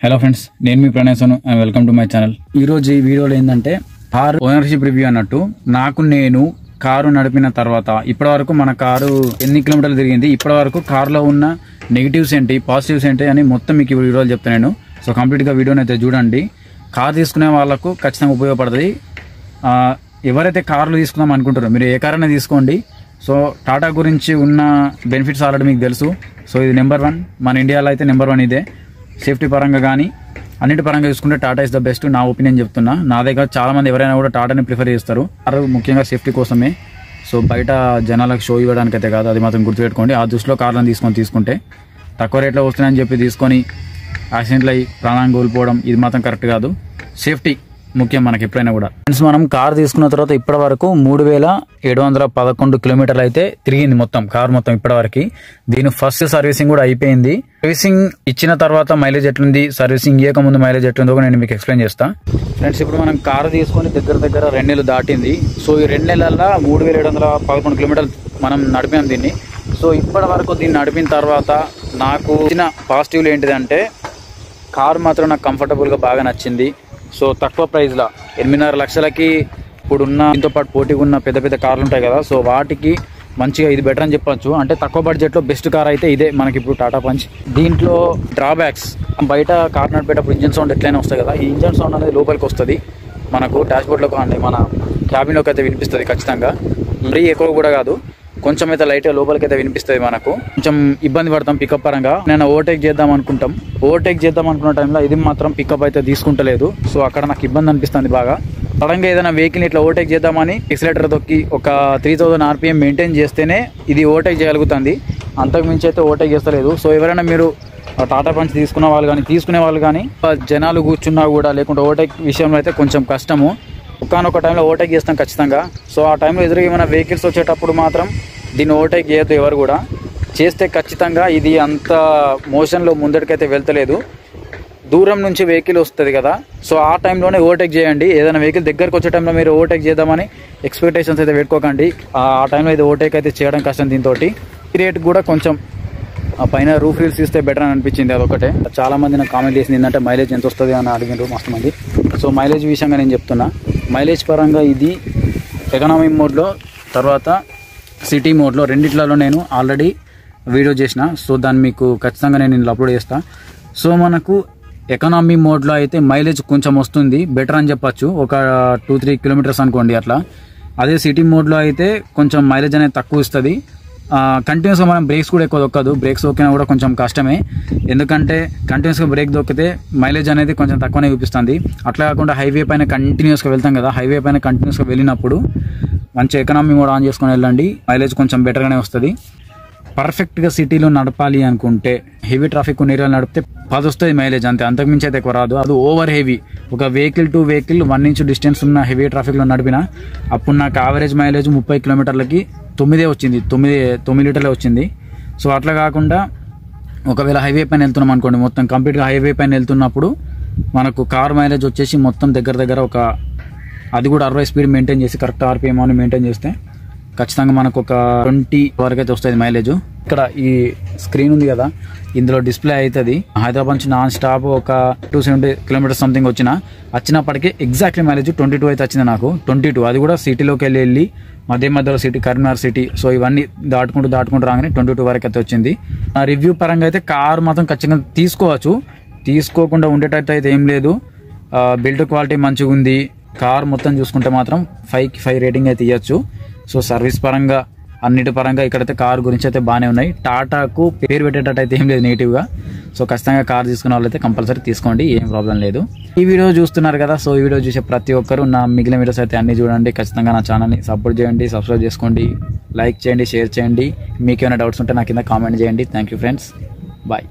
Hello friends, నేను మీ Pranay and welcome to my channel. ఈరోజు ఈ వీడియోలో ఏంటంటే కారు ఓనర్షిప్ రివ్యూ అన్నట్టు. నేను కారు నడిపిన తర్వాత ఇప్పటి వరకు మన కారు ఎన్ని కిలోమీటర్లు తిరిగింది, ఇప్పటి వరకు కారులో ఉన్న నెగిటివ్స్ ఏంటి, పాజిటివ్స్ ఏంటి అని మొత్తం మీకు ఈ వీడియోలో చెప్తాను. సో కంప్లీట్గా వీడియోని అయితే చూడండి. కారు తీసుకునే వాళ్ళకు ఖచ్చితంగా ఉపయోగపడుతుంది. ఎవరైతే కార్లు తీసుకుందాం అనుకుంటారో మీరు ఏ కార్ అయినా తీసుకోండి. సో టాటా గురించి ఉన్న బెనిఫిట్స్ ఆల్రెడీ మీకు తెలుసు. సో ఇది నెంబర్ 1 మన ఇండియాలో అయితే నెంబర్ 1 ఇదే. సేఫ్టీ పరంగా కానీ అన్నిటి పరంగా చూసుకుంటే టాటా ఇస్ ద బెస్ట్, నా ఒపీనియన్ చెప్తున్నా. నా దగ్గర చాలా మంది ఎవరైనా కూడా టాటాని ప్రిఫర్ చేస్తారు, ముఖ్యంగా సేఫ్టీ కోసమే. సో బయట జనాలకు షో ఇవ్వడానికి అయితే కాదు, అది మాత్రం గుర్తుపెట్టుకోండి. ఆ దృష్టిలో కార్లను తీసుకుంటే తక్కువ రేట్లో వస్తున్నాయని చెప్పి తీసుకొని యాక్సిడెంట్లు అయ్యి ప్రాణాన్ని కోల్పోవడం ఇది మాత్రం కరెక్ట్ కాదు. సేఫ్టీ ముఖ్యం మనకి ఎప్పుడైనా కూడా. ఫ్రెండ్స్, మనం కార్ తీసుకున్న తర్వాత ఇప్పటి వరకు 3711 కిలోమీటర్లు అయితే తిరిగింది మొత్తం కార్ మొత్తం ఇప్పటి వరకు. దీని ఫస్ట్ సర్వీసింగ్ కూడా అయిపోయింది. సర్వీసింగ్ ఇచ్చిన తర్వాత మైలేజ్ ఎట్లుంది, సర్వీసింగ్ ఇవ్వక ముందు మైలేజ్ ఎట్లుందో నేను మీకు ఎక్స్ప్లెయిన్ చేస్తా. ఫ్రెండ్స్, ఇప్పుడు మనం కార్ తీసుకొని దగ్గర 2 నెలలు దాటింది. సో ఈ 2 నెలల్లో 3711 కిలోమీటర్లు మనం నడిపాం దీన్ని. సో ఇప్పటి వరకు దీన్ని నడిపిన తర్వాత నాకు వచ్చిన పాజిటివ్లు ఏంటిదంటే కారు మాత్రం నాకు కంఫర్టబుల్గా బాగా నచ్చింది. సో తక్కువ ప్రైస్లో 8.5 లక్షలకి ఇప్పుడున్న దీంతో పాటు పోటీగా ఉన్న పెద్ద పెద్ద కార్లు ఉంటాయి కదా, సో వాటికి మంచిగా ఇది బెటర్ అని చెప్పొచ్చు. అంటే తక్కువ బడ్జెట్లో బెస్ట్ కార్ అయితే ఇదే మనకి ఇప్పుడు టాటా పంచ్. దీంట్లో డ్రాబ్యాక్స్, బయట కార్ నడిపేటప్పుడు ఇంజన్ సౌండ్ ఎట్లయినా వస్తాయి కదా, ఈ ఇంజన్ సౌండ్ అనేది లోపలికి వస్తుంది మనకు డాష్బోర్డ్లో కానీ మన క్యాబిన్లోకి అయితే వినిపిస్తుంది ఖచ్చితంగా. మరీ ఎక్కువ కూడా కాదు, కొంచెం అయితే లైట్గా లోపలికి అయితే వినిపిస్తుంది. మనకు కొంచెం ఇబ్బంది పడతాం పికప్ పరంగా. నేను ఓవర్టేక్ చేద్దాం అనుకున్న టైంలో ఇది మాత్రం పికప్ అయితే తీసుకుంటలేదు. సో అక్కడ నాకు ఇబ్బంది అనిపిస్తుంది బాగా. సడన్గా ఏదైనా వెహికల్ ఇట్లా ఓవర్టేక్ చేద్దామని ఎక్సిలేటర్ తొక్కి ఒక 3000 RPM మెయింటైన్ చేస్తేనే ఇది ఓవర్టేక్ చేయగలుగుతుంది, అంతకు మించి అయితే ఓవర్టేక్ చేస్తలేదు. సో ఎవరైనా మీరు టాటా పంచ్ తీసుకునే వాళ్ళు కానీ జనాలు కూర్చున్నా కూడా లేకుంటే ఓవర్టేక్ విషయంలో అయితే కొంచెం కష్టము. ఒకనొక టైంలో ఓవర్టేక్ చేస్తాం ఖచ్చితంగా. సో ఆ టైంలో ఎదురుగా ఏమైనా వెహికల్స్ వచ్చేటప్పుడు మాత్రం దీన్ని ఓవర్టేక్ చేయొద్దు ఎవరు కూడా. చేస్తే ఖచ్చితంగా ఇది అంత మోషన్లో ముందటికైతే వెళ్తలేదు. దూరం నుంచి వెహికల్ వస్తుంది కదా, సో ఆ టైంలోనే ఓవర్టేక్ చేయండి. ఏదైనా వెహికల్ దగ్గరకు వచ్చే టైంలో మీరు ఓవర్టేక్ చేద్దామని ఎక్స్పెక్టేషన్స్ అయితే పెట్టుకోకండి. ఆ టైంలో ఇది ఓవర్టేక్ అయితే చేయడం కష్టం. దీంతో రేట్ కూడా కొంచెం పైన రూఫ్ రీల్స్ ఇస్తే బెటర్ అని అనిపించింది. అదొకటే. చాలా మంది నాకు కామెంట్ చేసింది ఏంటంటే మైలేజ్ ఎంత వస్తుంది అని అడిగినారు మస్తు మంది. సో మైలేజ్ విషయంగా నేను చెప్తున్నా, మైలేజ్ పరంగా ఇది ఎకనామీ మోడ్లో తర్వాత సిటీ మోడ్లో రెండిట్లలో నేను ఆల్రెడీ వీడియో చేసిన. సో దాన్ని మీకు ఖచ్చితంగా నేను ఇందులో అప్లోడ్ చేస్తాను. సో మనకు ఎకనామీ మోడ్లో అయితే మైలేజ్ కొంచెం వస్తుంది, బెటర్ అని చెప్పచ్చు, ఒక 2-3 కిలోమీటర్స్ అనుకోండి అట్లా. అదే సిటీ మోడ్లో అయితే కొంచెం మైలేజ్ అనేది తక్కువ ఇస్తుంది. కంటిన్యూస్గా మనం బ్రేక్స్ కూడా ఎక్కువ దొక్కదు. బ్రేక్స్ దొక్కినా కూడా కొంచెం కష్టమే, ఎందుకంటే కంటిన్యూస్గా బ్రేక్ దొక్కితే మైలేజ్ అనేది కొంచెం తక్కువనే చూపిస్తుంది. అట్లా కాకుండా హైవే పైన కంటిన్యూస్గా వెళ్తాం కదా, హైవే పైన కంటిన్యూస్గా వెళ్ళినప్పుడు మంచి ఎకనామీ మోడ్ ఆన్ చేసుకొని వెళ్ళండి, మైలేజ్ కొంచెం బెటర్గానే వస్తుంది. పర్ఫెక్ట్గా సిటీలో నడపాలి అనుకుంటే హెవీ ట్రాఫిక్ ఉన్న ఏరియాలో నడిపితే 10 వస్తుంది మైలేజ్, అంతే, అంతకుమించి అయితే ఎక్కువ రాదు. అది ఓవర్ హెవీ, ఒక vehicle to vehicle 1 inch distance ఉన్న హెవీ ట్రాఫిక్లో నడిపిన అప్పుడు నాకు యావరేజ్ మైలేజ్ 30 కిలోమీటర్లకి 9 వచ్చింది, 9 లీటర్లే వచ్చింది. సో అట్లా కాకుండా ఒకవేళ హైవే పైన వెళ్తున్నాం అనుకోండి, మొత్తం కంప్లీట్గా హైవే పైన వెళ్తున్నప్పుడు మనకు కార్ మైలేజ్ వచ్చేసి మొత్తం దగ్గర ఒక అది కూడా 60 స్పీడ్ మెయింటైన్ చేసి కరెక్ట్ RPM అని మెయింటైన్ చేస్తే ఖచ్చితంగా మనకు ఒక 20 వరకు అయితే వస్తుంది మైలేజ్. ఇక్కడ ఈ స్క్రీన్ ఉంది కదా, ఇందులో డిస్ప్లే అవుతుంది. హైదరాబాద్ నుంచి నాన్ స్టాప్ ఒక 270 కిలోమీటర్స్ సంథింగ్ వచ్చినప్పటికీ ఎగ్జాక్ట్లీ మైలేజ్ 22 అయితే వచ్చింది నాకు. 22, అది కూడా సిటీలోకి వెళ్ళి మధ్యలో సిటీ, కరీంనగర్ సిటీ, సో ఇవన్నీ దాటుకుంటూ రాగానే 22 వరకు అయితే వచ్చింది. రివ్యూ పరంగా అయితే కార్ మాత్రం ఖచ్చితంగా తీసుకోకుండా ఉండేటట్టు అయితే ఏం లేదు. బిల్డ్ క్వాలిటీ మంచిగా ఉంది. కార్ మొత్తం చూసుకుంటే మాత్రం 5కి 5 రేటింగ్ అయితే ఇవ్వచ్చు. సో సర్వీస్ పరంగా అన్నిటి పరంగా ఇక్కడైతే కార్ గురించి అయితే బాగానే ఉన్నాయి. టాటాకు పేరు పెట్టేటట్టు అయితే ఏం లేదు నెగిటివ్గా. సో ఖచ్చితంగా కార్ తీసుకున్న వాళ్ళైతే కంపల్సరీ తీసుకోండి, ఏం ప్రాబ్లం లేదు. ఈ వీడియో చూస్తున్నారు కదా, సో ఈ వీడియో చూసే ప్రతి ఒక్కరు నా మిగిలిన వీడియోస్ అయితే అన్ని చూడండి. ఖచ్చితంగా నా ఛానల్ని సపోర్ట్ చేయండి, సబ్స్క్రైబ్ చేసుకోండి, లైక్ చేయండి, షేర్ చేయండి. మీకు ఏమైనా డౌట్స్ ఉంటే నా కింద కామెంట్ చేయండి. Thank you friends, bye.